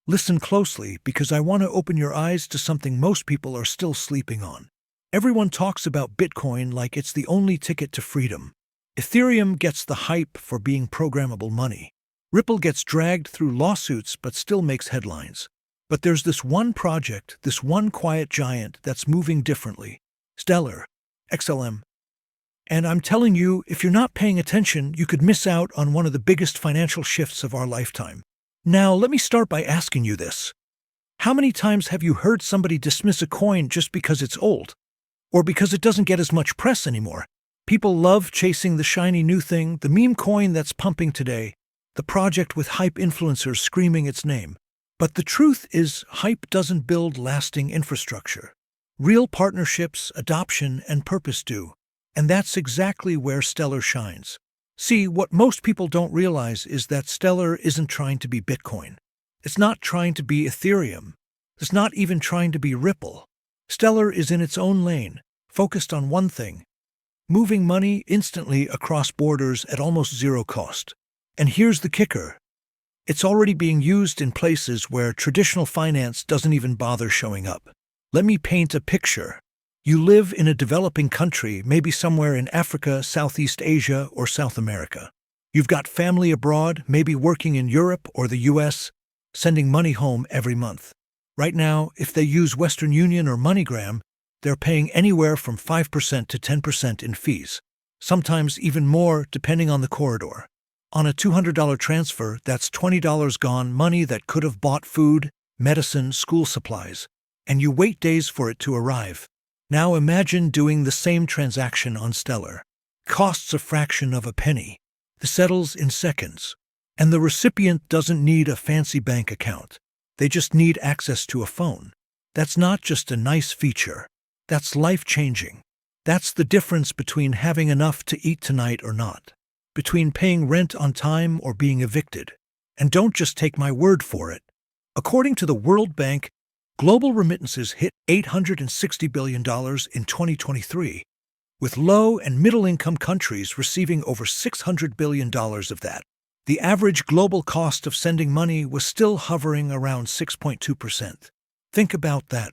Listen closely because I want to open your eyes to something most people are still sleeping on. Everyone talks about Bitcoin like it's the only ticket to freedom. Ethereum gets the hype for being programmable money. Ripple gets dragged through lawsuits but still makes headlines. But there's this one project, this one quiet giant that's moving differently. Stellar, XLM. And I'm telling you, if you're not paying attention, you could miss out on one of the biggest financial shifts of our lifetime. Now, let me start by asking you this. How many times have you heard somebody dismiss a coin just because it's old? Or because it doesn't get as much press anymore? People love chasing the shiny new thing, the meme coin that's pumping today, the project with hype influencers screaming its name. But the truth is, hype doesn't build lasting infrastructure. Real partnerships, adoption, and purpose do. And that's exactly where Stellar shines. See, what most people don't realize is that Stellar isn't trying to be Bitcoin. It's not trying to be Ethereum. It's not even trying to be Ripple. Stellar is in its own lane, focused on one thing: moving money instantly across borders at almost zero cost. And here's the kicker. It's already being used in places where traditional finance doesn't even bother showing up. Let me paint a picture. You live in a developing country, maybe somewhere in Africa, Southeast Asia, or South America. You've got family abroad, maybe working in Europe or the US, sending money home every month. Right now, if they use Western Union or MoneyGram, they're paying anywhere from 5% to 10% in fees, sometimes even more depending on the corridor. On a $200 transfer, that's $20 gone, money that could have bought food, medicine, school supplies, and you wait days for it to arrive. Now imagine doing the same transaction on Stellar. Costs a fraction of a penny. It settles in seconds. And the recipient doesn't need a fancy bank account. They just need access to a phone. That's not just a nice feature. That's life-changing. That's the difference between having enough to eat tonight or not. Between paying rent on time or being evicted. And don't just take my word for it. According to the World Bank, global remittances hit $860 billion in 2023, with low- and middle-income countries receiving over $600 billion of that. The average global cost of sending money was still hovering around 6.2%. Think about that.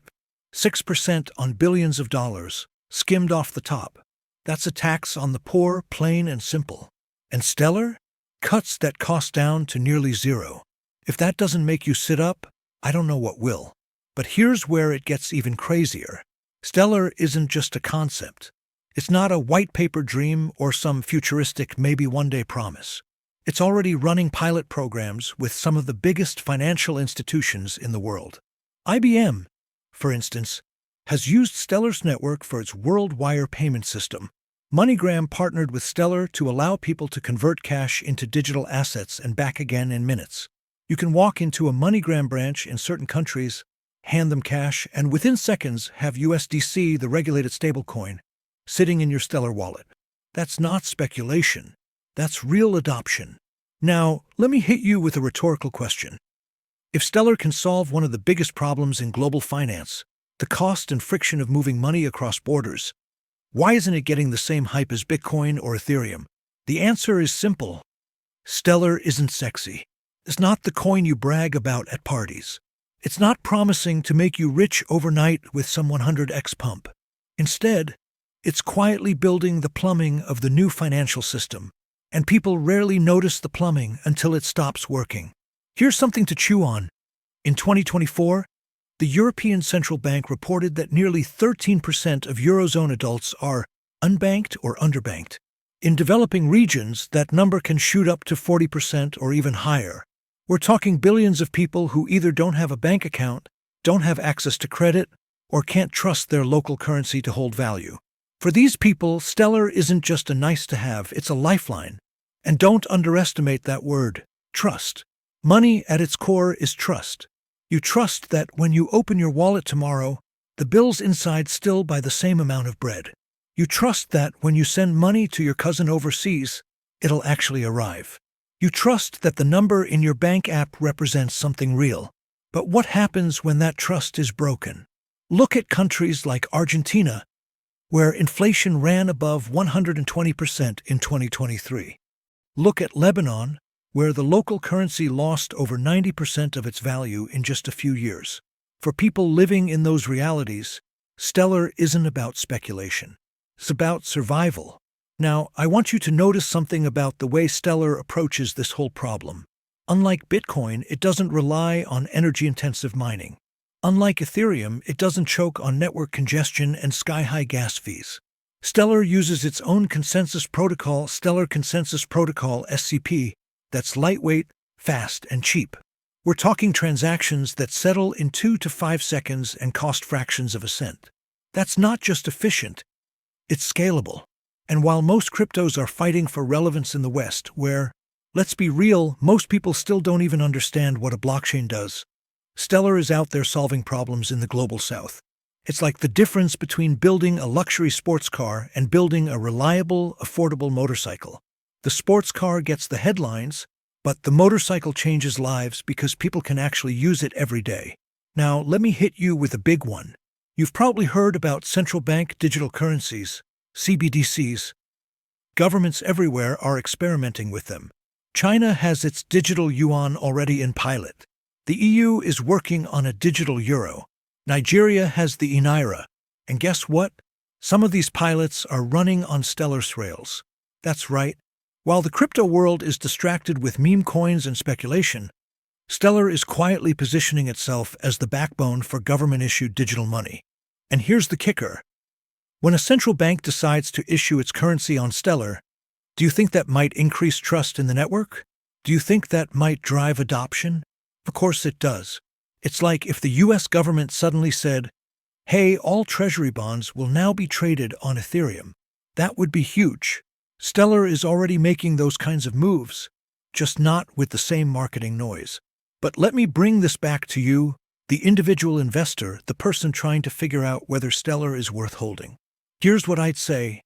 6% on billions of dollars, skimmed off the top. That's a tax on the poor, plain and simple. And Stellar cuts that cost down to nearly zero. If that doesn't make you sit up, I don't know what will. But here's where it gets even crazier. Stellar isn't just a concept. It's not a white paper dream or some futuristic maybe one day promise. It's already running pilot programs with some of the biggest financial institutions in the world. IBM, for instance, has used Stellar's network for its world wire payment system. MoneyGram partnered with Stellar to allow people to convert cash into digital assets and back again in minutes. You can walk into a MoneyGram branch in certain countries, hand them cash, and within seconds have USDC, the regulated stablecoin, sitting in your Stellar wallet. That's not speculation. That's real adoption. Now, let me hit you with a rhetorical question. If Stellar can solve one of the biggest problems in global finance, the cost and friction of moving money across borders, why isn't it getting the same hype as Bitcoin or Ethereum? The answer is simple. Stellar isn't sexy. It's not the coin you brag about at parties. It's not promising to make you rich overnight with some 100x pump. Instead, it's quietly building the plumbing of the new financial system, and people rarely notice the plumbing until it stops working. Here's something to chew on. In 2024, the European Central Bank reported that nearly 13% of Eurozone adults are unbanked or underbanked. In developing regions, that number can shoot up to 40% or even higher. We're talking billions of people who either don't have a bank account, don't have access to credit, or can't trust their local currency to hold value. For these people, Stellar isn't just a nice-to-have, it's a lifeline. And don't underestimate that word, trust. Money at its core is trust. You trust that when you open your wallet tomorrow, the bills inside still buy the same amount of bread. You trust that when you send money to your cousin overseas, it'll actually arrive. You trust that the number in your bank app represents something real. But what happens when that trust is broken? Look at countries like Argentina, where inflation ran above 120% in 2023. Look at Lebanon, where the local currency lost over 90% of its value in just a few years. For people living in those realities, Stellar isn't about speculation. It's about survival. Now, I want you to notice something about the way Stellar approaches this whole problem. Unlike Bitcoin, it doesn't rely on energy-intensive mining. Unlike Ethereum, it doesn't choke on network congestion and sky-high gas fees. Stellar uses its own consensus protocol, Stellar Consensus Protocol (SCP), that's lightweight, fast, and cheap. We're talking transactions that settle in 2 to 5 seconds and cost fractions of a cent. That's not just efficient, it's scalable. And while most cryptos are fighting for relevance in the West, where, let's be real, most people still don't even understand what a blockchain does, Stellar is out there solving problems in the global South. It's like the difference between building a luxury sports car and building a reliable, affordable motorcycle. The sports car gets the headlines, but the motorcycle changes lives because people can actually use it every day. Now, let me hit you with a big one. You've probably heard about central bank digital currencies, CBDCs. Governments everywhere are experimenting with them. China has its digital yuan already in pilot. The EU is working on a digital euro. Nigeria has the naira. And guess what? Some of these pilots are running on Stellar's rails. That's right. While the crypto world is distracted with meme coins and speculation, Stellar is quietly positioning itself as the backbone for government-issued digital money. And here's the kicker. When a central bank decides to issue its currency on Stellar, do you think that might increase trust in the network? Do you think that might drive adoption? Of course it does. It's like if the US government suddenly said, hey, all treasury bonds will now be traded on Ethereum. That would be huge. Stellar is already making those kinds of moves, just not with the same marketing noise. But let me bring this back to you, the individual investor, the person trying to figure out whether Stellar is worth holding. Here's what I'd say.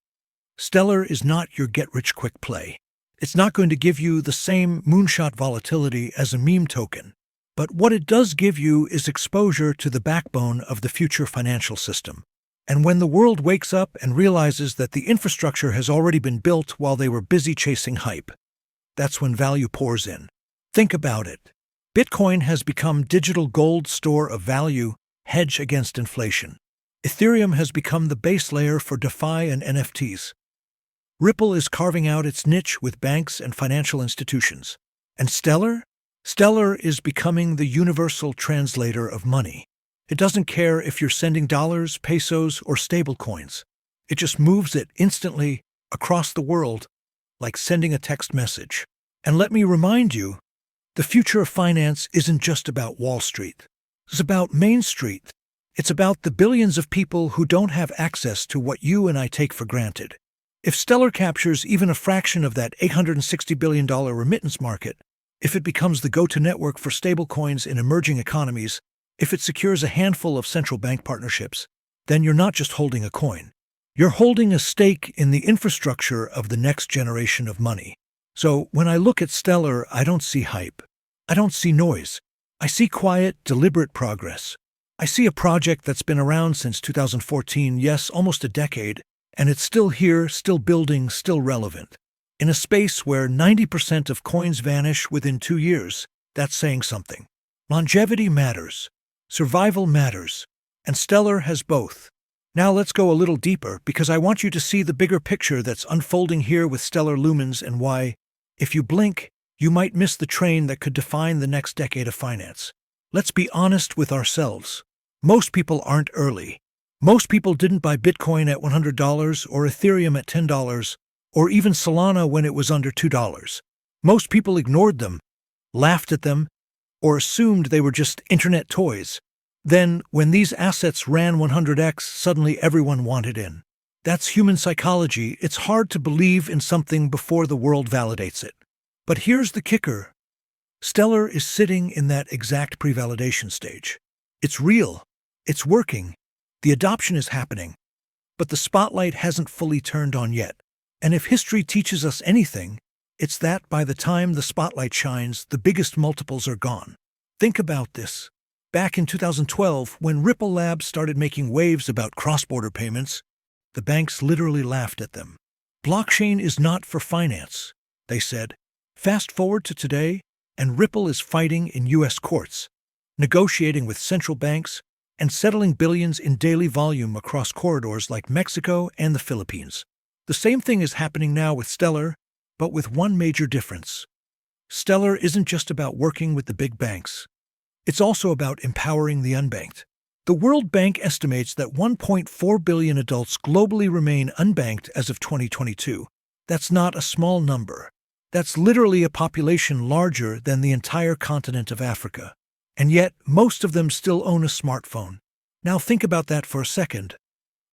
Stellar is not your get-rich-quick play. It's not going to give you the same moonshot volatility as a meme token. But what it does give you is exposure to the backbone of the future financial system. And when the world wakes up and realizes that the infrastructure has already been built while they were busy chasing hype, that's when value pours in. Think about it. Bitcoin has become digital gold store of value, hedge against inflation. Ethereum has become the base layer for DeFi and NFTs. Ripple is carving out its niche with banks and financial institutions. And Stellar? Stellar is becoming the universal translator of money. It doesn't care if you're sending dollars, pesos, or stablecoins. It just moves it instantly across the world, like sending a text message. And let me remind you, the future of finance isn't just about Wall Street. It's about Main Street. It's about the billions of people who don't have access to what you and I take for granted. If Stellar captures even a fraction of that $860 billion remittance market, if it becomes the go-to network for stablecoins in emerging economies, if it secures a handful of central bank partnerships, then you're not just holding a coin. You're holding a stake in the infrastructure of the next generation of money. So when I look at Stellar, I don't see hype. I don't see noise. I see quiet, deliberate progress. I see a project that's been around since 2014, yes, almost a decade, and it's still here, still building, still relevant. In a space where 90% of coins vanish within 2 years, that's saying something. Longevity matters. Survival matters. And Stellar has both. Now let's go a little deeper because I want you to see the bigger picture that's unfolding here with Stellar Lumens and why, if you blink, you might miss the train that could define the next decade of finance. Let's be honest with ourselves. Most people aren't early. Most people didn't buy Bitcoin at $100 or Ethereum at $10 or even Solana when it was under $2. Most people ignored them, laughed at them, or assumed they were just internet toys. Then, when these assets ran 100x, suddenly everyone wanted in. That's human psychology. It's hard to believe in something before the world validates it. But here's the kicker. Stellar is sitting in that exact pre-validation stage. It's real. It's working. The adoption is happening. But the spotlight hasn't fully turned on yet. And if history teaches us anything, it's that by the time the spotlight shines, the biggest multiples are gone. Think about this. Back in 2012, when Ripple Labs started making waves about cross-border payments, the banks literally laughed at them. Blockchain is not for finance, they said. Fast forward to today, and Ripple is fighting in U.S. courts, negotiating with central banks, and settling billions in daily volume across corridors like Mexico and the Philippines. The same thing is happening now with Stellar, but with one major difference. Stellar isn't just about working with the big banks. It's also about empowering the unbanked. The World Bank estimates that 1.4 billion adults globally remain unbanked as of 2022. That's not a small number. That's literally a population larger than the entire continent of Africa. And yet, most of them still own a smartphone. Now think about that for a second.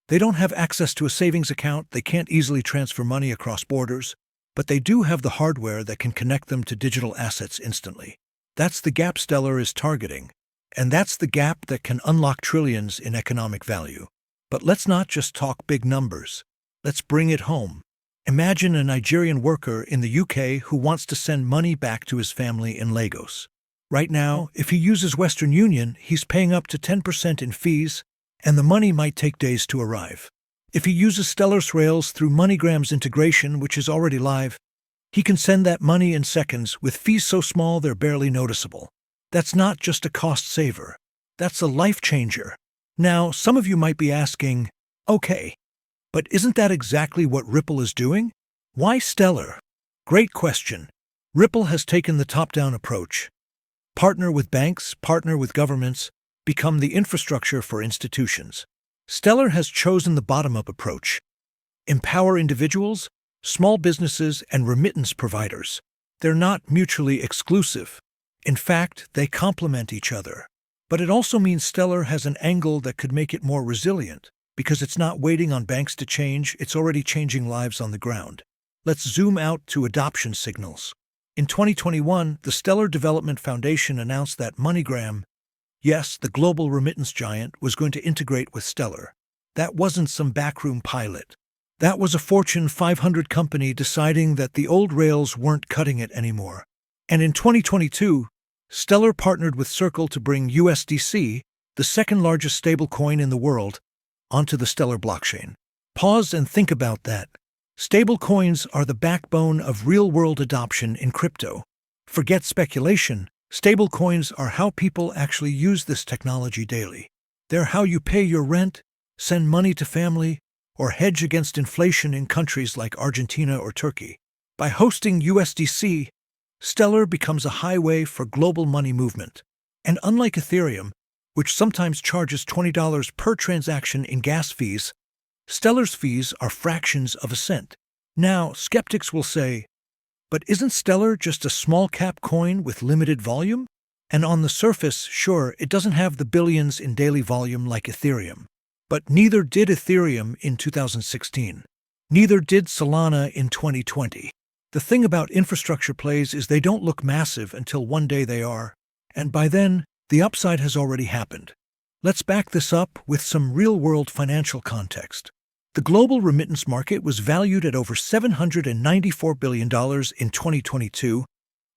They don't have access to a savings account, they can't easily transfer money across borders, but they do have the hardware that can connect them to digital assets instantly. That's the gap Stellar is targeting. And that's the gap that can unlock trillions in economic value. But let's not just talk big numbers. Let's bring it home. Imagine a Nigerian worker in the UK who wants to send money back to his family in Lagos. Right now, if he uses Western Union, he's paying up to 10% in fees, and the money might take days to arrive. If he uses Stellar's Rails through MoneyGram's integration, which is already live, he can send that money in seconds with fees so small they're barely noticeable. That's not just a cost saver. That's a life changer. Now, some of you might be asking, okay, but isn't that exactly what Ripple is doing? Why Stellar? Great question. Ripple has taken the top-down approach. Partner with banks, partner with governments, become the infrastructure for institutions. Stellar has chosen the bottom-up approach. Empower individuals, small businesses, and remittance providers. They're not mutually exclusive. In fact, they complement each other. But it also means Stellar has an angle that could make it more resilient, because it's not waiting on banks to change, it's already changing lives on the ground. Let's zoom out to adoption signals. In 2021, the Stellar Development Foundation announced that MoneyGram, yes, the global remittance giant, was going to integrate with Stellar. That wasn't some backroom pilot. That was a Fortune 500 company deciding that the old rails weren't cutting it anymore. And in 2022, Stellar partnered with Circle to bring USDC, the second largest stablecoin in the world, onto the Stellar blockchain. Pause and think about that. Stablecoins are the backbone of real-world adoption in crypto. Forget speculation. Stablecoins are how people actually use this technology daily. They're how you pay your rent, send money to family, or hedge against inflation in countries like Argentina or Turkey. By hosting USDC, Stellar becomes a highway for global money movement. And unlike Ethereum, which sometimes charges $20 per transaction in gas fees, Stellar's fees are fractions of a cent. Now, skeptics will say, but isn't Stellar just a small-cap coin with limited volume? And on the surface, sure, it doesn't have the billions in daily volume like Ethereum. But neither did Ethereum in 2016. Neither did Solana in 2020. The thing about infrastructure plays is they don't look massive until one day they are, and by then, the upside has already happened. Let's back this up with some real-world financial context. The global remittance market was valued at over $794 billion in 2022,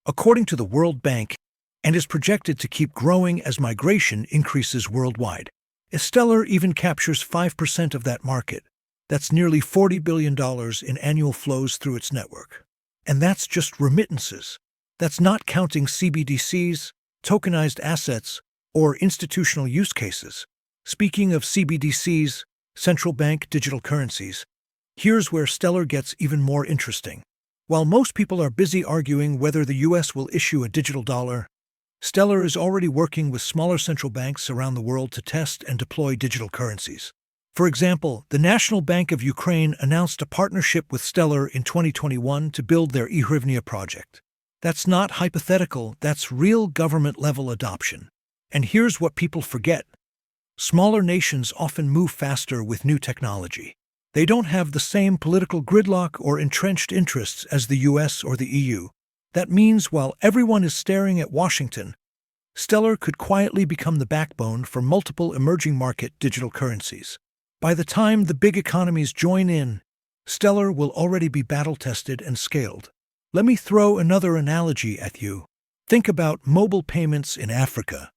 according to the World Bank, and is projected to keep growing as migration increases worldwide. Stellar even captures 5% of that market. That's nearly $40 billion in annual flows through its network. And that's just remittances. That's not counting CBDCs, tokenized assets, or institutional use cases. Speaking of CBDCs, central bank digital currencies, here's where Stellar gets even more interesting. While most people are busy arguing whether the US will issue a digital dollar, Stellar is already working with smaller central banks around the world to test and deploy digital currencies. For example, the National Bank of Ukraine announced a partnership with Stellar in 2021 to build their e-hryvnia project. That's not hypothetical, that's real government-level adoption. And here's what people forget. Smaller nations often move faster with new technology. They don't have the same political gridlock or entrenched interests as the US or the EU. That means while everyone is staring at Washington, Stellar could quietly become the backbone for multiple emerging market digital currencies. By the time the big economies join in, Stellar will already be battle-tested and scaled. Let me throw another analogy at you. Think about mobile payments in Africa.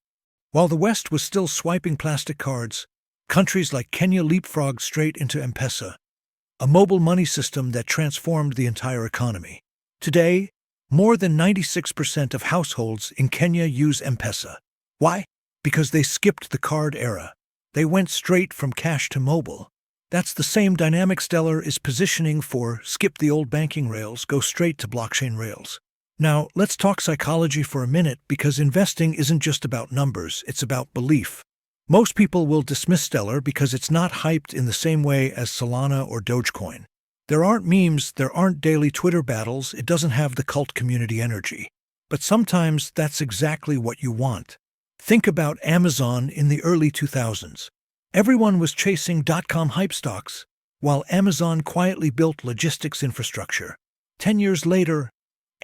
While the West was still swiping plastic cards, countries like Kenya leapfrogged straight into M-Pesa, a mobile money system that transformed the entire economy. Today, More than 96% of households in Kenya use M-Pesa. Why? Because they skipped the card era. They went straight from cash to mobile. That's the same dynamic Stellar is positioning for: skip the old banking rails, go straight to blockchain rails. Now, let's talk psychology for a minute, because investing isn't just about numbers, it's about belief. Most people will dismiss Stellar because it's not hyped in the same way as Solana or Dogecoin. There aren't memes, there aren't daily Twitter battles, it doesn't have the cult community energy. But sometimes that's exactly what you want. Think about Amazon in the early 2000s. Everyone was chasing dot-com hype stocks, while Amazon quietly built logistics infrastructure. 10 years later,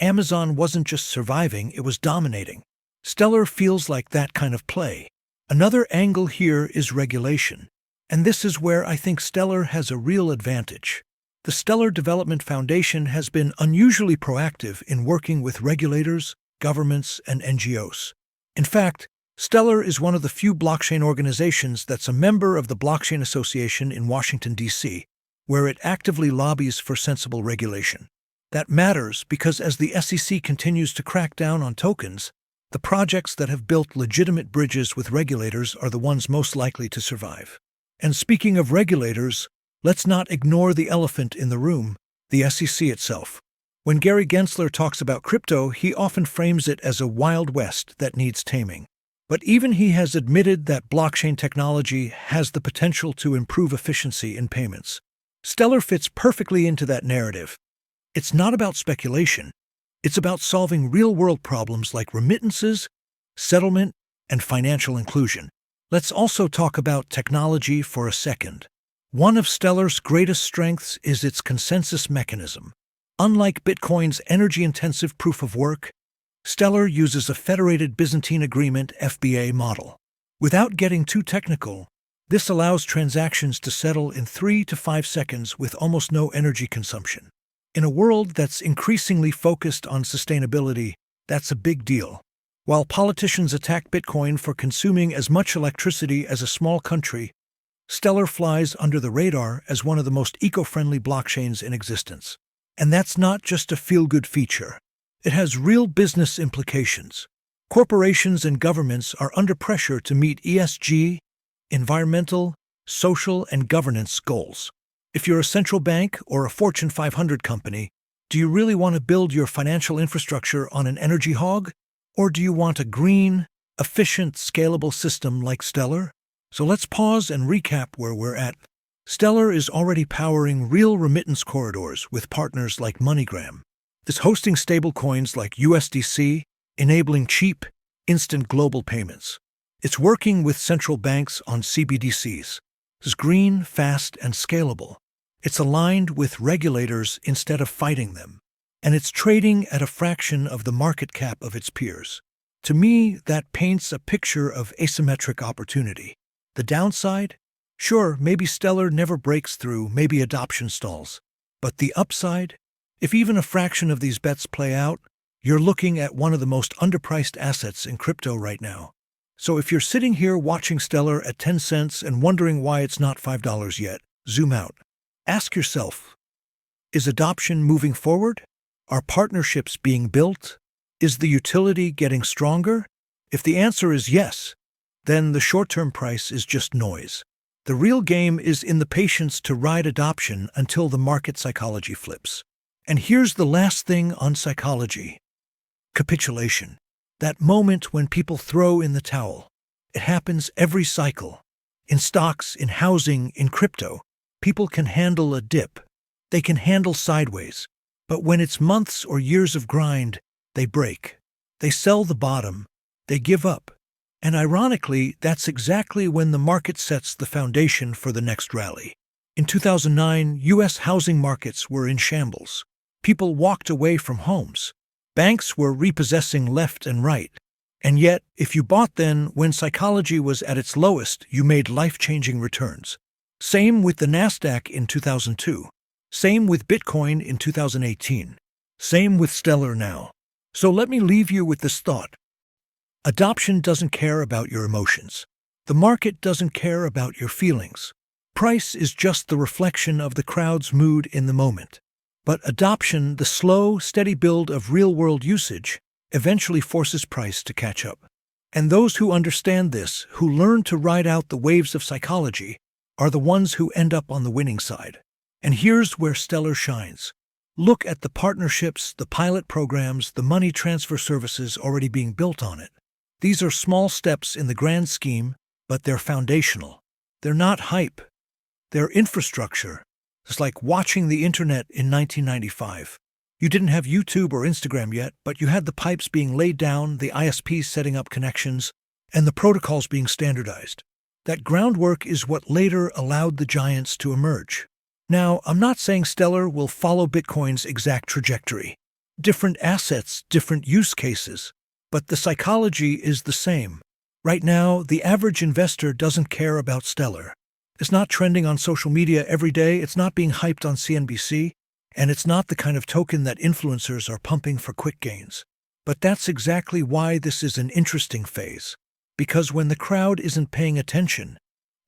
Amazon wasn't just surviving, it was dominating. Stellar feels like that kind of play. Another angle here is regulation. And this is where I think Stellar has a real advantage. The Stellar Development Foundation has been unusually proactive in working with regulators, governments, and NGOs. In fact, Stellar is one of the few blockchain organizations that's a member of the Blockchain Association in Washington, D.C., where it actively lobbies for sensible regulation. That matters because as the SEC continues to crack down on tokens, the projects that have built legitimate bridges with regulators are the ones most likely to survive. And speaking of regulators, let's not ignore the elephant in the room, the SEC itself. When Gary Gensler talks about crypto, he often frames it as a wild west that needs taming. But even he has admitted that blockchain technology has the potential to improve efficiency in payments. Stellar fits perfectly into that narrative. It's not about speculation. It's about solving real-world problems like remittances, settlement, and financial inclusion. Let's also talk about technology for a second. One of Stellar's greatest strengths is its consensus mechanism. Unlike Bitcoin's energy-intensive proof-of-work, Stellar uses a Federated Byzantine Agreement (FBA) model. Without getting too technical, this allows transactions to settle in 3 to 5 seconds with almost no energy consumption. In a world that's increasingly focused on sustainability, that's a big deal. While politicians attack Bitcoin for consuming as much electricity as a small country, Stellar flies under the radar as one of the most eco-friendly blockchains in existence. And that's not just a feel-good feature. It has real business implications. Corporations and governments are under pressure to meet ESG, environmental, social, and governance goals. If you're a central bank or a Fortune 500 company, do you really want to build your financial infrastructure on an energy hog? Or do you want a green, efficient, scalable system like Stellar? So let's pause and recap where we're at. Stellar is already powering real remittance corridors with partners like MoneyGram. It's hosting stablecoins like USDC, enabling cheap, instant global payments. It's working with central banks on CBDCs. It's green, fast, and scalable. It's aligned with regulators instead of fighting them. And it's trading at a fraction of the market cap of its peers. To me, that paints a picture of asymmetric opportunity. The downside? Sure, maybe Stellar never breaks through, maybe adoption stalls. But the upside? If even a fraction of these bets play out, you're looking at one of the most underpriced assets in crypto right now. So if you're sitting here watching Stellar at 10 cents and wondering why it's not $5 yet, zoom out. Ask yourself, is adoption moving forward? Are partnerships being built? Is the utility getting stronger? If the answer is yes, then the short-term price is just noise. The real game is in the patience to ride adoption until the market psychology flips. And here's the last thing on psychology. Capitulation. That moment when people throw in the towel. It happens every cycle. In stocks, in housing, in crypto, people can handle a dip. They can handle sideways. But when it's months or years of grind, they break. They sell the bottom. They give up. And ironically, that's exactly when the market sets the foundation for the next rally. In 2009, U.S. housing markets were in shambles. People walked away from homes. Banks were repossessing left and right. And yet, if you bought then, when psychology was at its lowest, you made life-changing returns. Same with the Nasdaq in 2002. Same with Bitcoin in 2018. Same with Stellar now. So let me leave you with this thought. Adoption doesn't care about your emotions. The market doesn't care about your feelings. Price is just the reflection of the crowd's mood in the moment. But adoption, the slow, steady build of real-world usage, eventually forces price to catch up. And those who understand this, who learn to ride out the waves of psychology, are the ones who end up on the winning side. And here's where Stellar shines. Look at the partnerships, the pilot programs, the money transfer services already being built on it. These are small steps in the grand scheme, but they're foundational. They're not hype. They're infrastructure. It's like watching the internet in 1995. You didn't have YouTube or Instagram yet, but you had the pipes being laid down, the ISPs setting up connections, and the protocols being standardized. That groundwork is what later allowed the giants to emerge. Now, I'm not saying Stellar will follow Bitcoin's exact trajectory. Different assets, different use cases. But the psychology is the same. Right now, the average investor doesn't care about Stellar. It's not trending on social media every day, it's not being hyped on CNBC, and it's not the kind of token that influencers are pumping for quick gains. But that's exactly why this is an interesting phase. Because when the crowd isn't paying attention,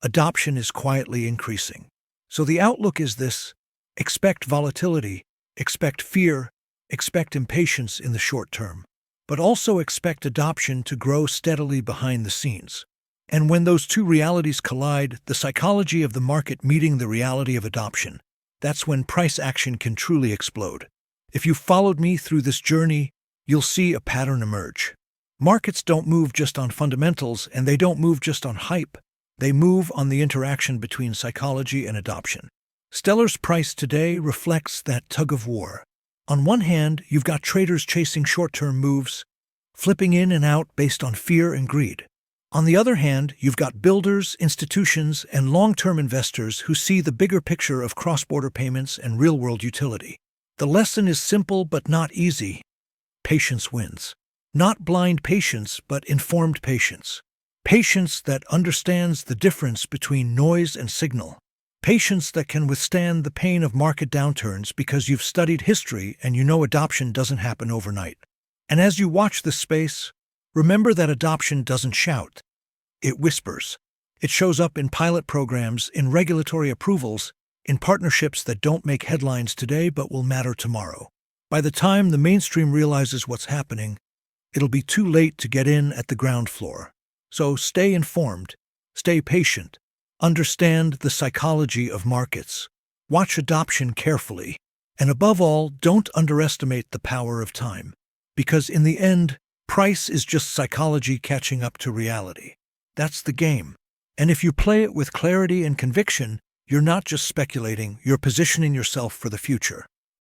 adoption is quietly increasing. So the outlook is this: expect volatility, expect fear, expect impatience in the short term, but also expect adoption to grow steadily behind the scenes. And when those two realities collide, the psychology of the market meeting the reality of adoption, that's when price action can truly explode. If you followed me through this journey, you'll see a pattern emerge. Markets don't move just on fundamentals, and they don't move just on hype. They move on the interaction between psychology and adoption. Stellar's price today reflects that tug of war. On one hand, you've got traders chasing short-term moves, flipping in and out based on fear and greed. On the other hand, you've got builders, institutions, and long-term investors who see the bigger picture of cross-border payments and real-world utility. The lesson is simple but not easy. Patience wins. Not blind patience, but informed patience. Patience that understands the difference between noise and signal. Patience that can withstand the pain of market downturns because you've studied history and you know adoption doesn't happen overnight. And as you watch this space, remember that adoption doesn't shout. It whispers. It shows up in pilot programs, in regulatory approvals, in partnerships that don't make headlines today but will matter tomorrow. By the time the mainstream realizes what's happening, it'll be too late to get in at the ground floor. So stay informed, stay patient, understand the psychology of markets, watch adoption carefully, and above all, don't underestimate the power of time. Because in the end, price is just psychology catching up to reality. That's the game. And if you play it with clarity and conviction, you're not just speculating, you're positioning yourself for the future.